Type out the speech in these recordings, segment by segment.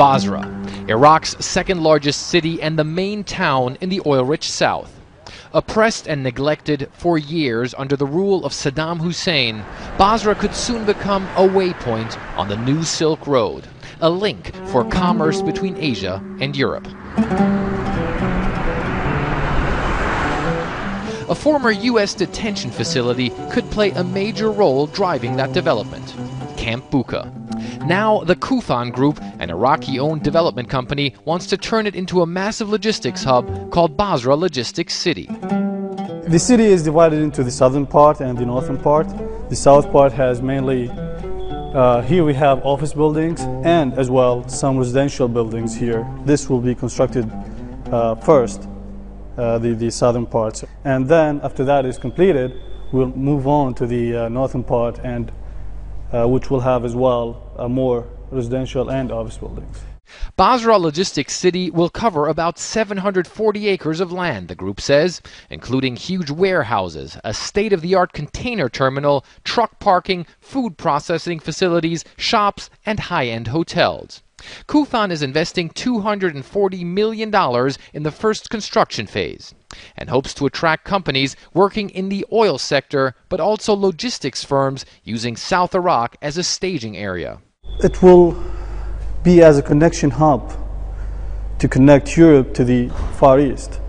Basra, Iraq's second largest city and the main town in the oil-rich south. Oppressed and neglected for years under the rule of Saddam Hussein, Basra could soon become a waypoint on the new Silk Road, a link for commerce between Asia and Europe. A former U.S. detention facility could play a major role driving that development, Camp Bucca. Now the Kufan Group, an Iraqi-owned development company, wants to turn it into a massive logistics hub called Basra Logistics City. The city is divided into the southern part and the northern part. The south part has mainly, here we have office buildings and as well some residential buildings here. This will be constructed first, the southern parts. And then after that is completed, we'll move on to the northern part, and which will have as well more residential and office buildings. Basra Logistics City will cover about 740 acres of land, the group says, including huge warehouses, a state-of-the-art container terminal, truck parking, food processing facilities, shops, and high-end hotels. Kufan is investing $240 million in the first construction phase and hopes to attract companies working in the oil sector, but also logistics firms using South Iraq as a staging area. It will be as a connection hub to connect Europe to the Far East,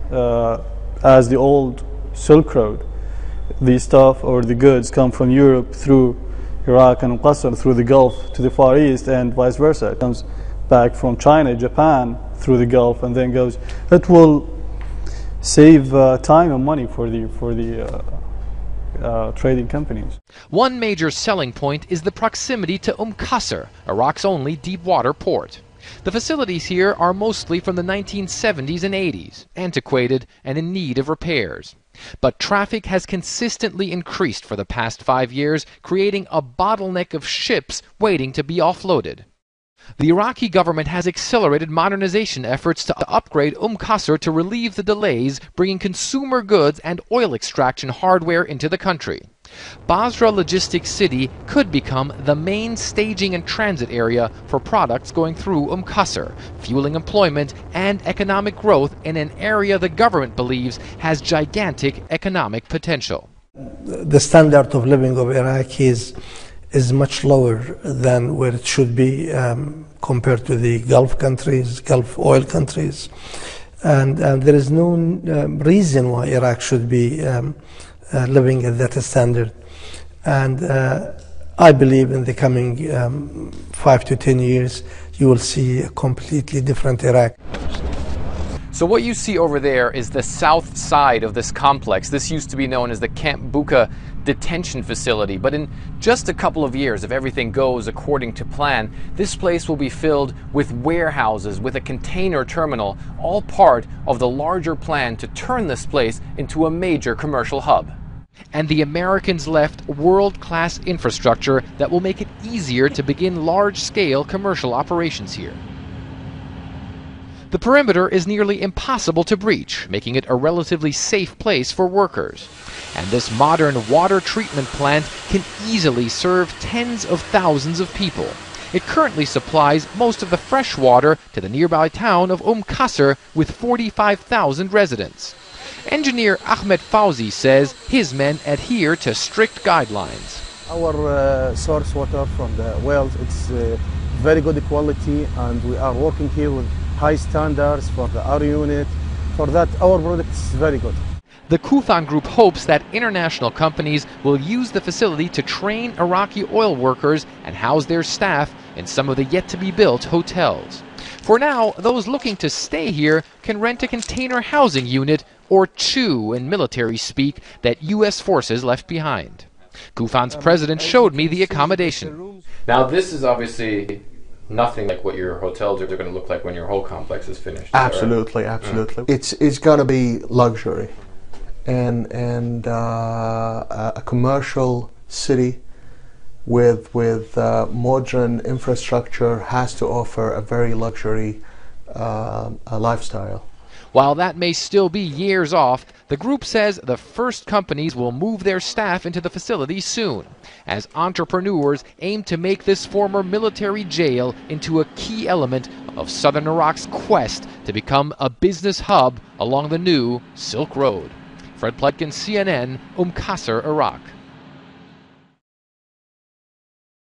as the old Silk Road. The stuff or the goods come from Europe through Iraq and Qasr through the Gulf to the Far East, and vice versa. It comes back from China, Japan through the Gulf, and then goes. It will save time and money for the trading companies. One major selling point is the proximity to Qasr, Iraq's only deep-water port. The facilities here are mostly from the 1970s and 80s, antiquated and in need of repairs. But traffic has consistently increased for the past 5 years, creating a bottleneck of ships waiting to be offloaded. The Iraqi government has accelerated modernization efforts to upgrade Qasr to relieve the delays bringing consumer goods and oil extraction hardware into the country. Basra Logistics City could become the main staging and transit area for products going through Qasr, fueling employment and economic growth in an area the government believes has gigantic economic potential. The standard of living of Iraqis is much lower than where it should be compared to the Gulf countries, Gulf oil countries. And there is no reason why Iraq should be living at that standard. And I believe in the coming 5 to 10 years, you will see a completely different Iraq. So what you see over there is the south side of this complex. This used to be known as the Camp Bucca detention facility, but in just a couple of years, if everything goes according to plan, this place will be filled with warehouses, with a container terminal, all part of the larger plan to turn this place into a major commercial hub. And the Americans left world-class infrastructure that will make it easier to begin large-scale commercial operations here. The perimeter is nearly impossible to breach, making it a relatively safe place for workers. And this modern water treatment plant can easily serve tens of thousands of people. It currently supplies most of the fresh water to the nearby town of Qasr with 45,000 residents. Engineer Ahmed Fauzi says his men adhere to strict guidelines. Our source water from the wells, it's very good quality, and we are working here with high standards for the R unit. For that, our product is very good. The Kufan Group hopes that international companies will use the facility to train Iraqi oil workers and house their staff in some of the yet-to-be-built hotels. For now, those looking to stay here can rent a container housing unit, or two in military speak, that U.S. forces left behind. Kufan's president showed me the accommodation. Now this is obviously nothing like what your hotels are going to look like when your whole complex is finished. Absolutely, absolutely. It's going to be luxury, and a commercial city with modern infrastructure has to offer a very luxury lifestyle. While that may still be years off, the group says the first companies will move their staff into the facility soon, as entrepreneurs aim to make this former military jail into a key element of southern Iraq's quest to become a business hub along the new Silk Road. Fred Plutkin, CNN, Qasr, Iraq.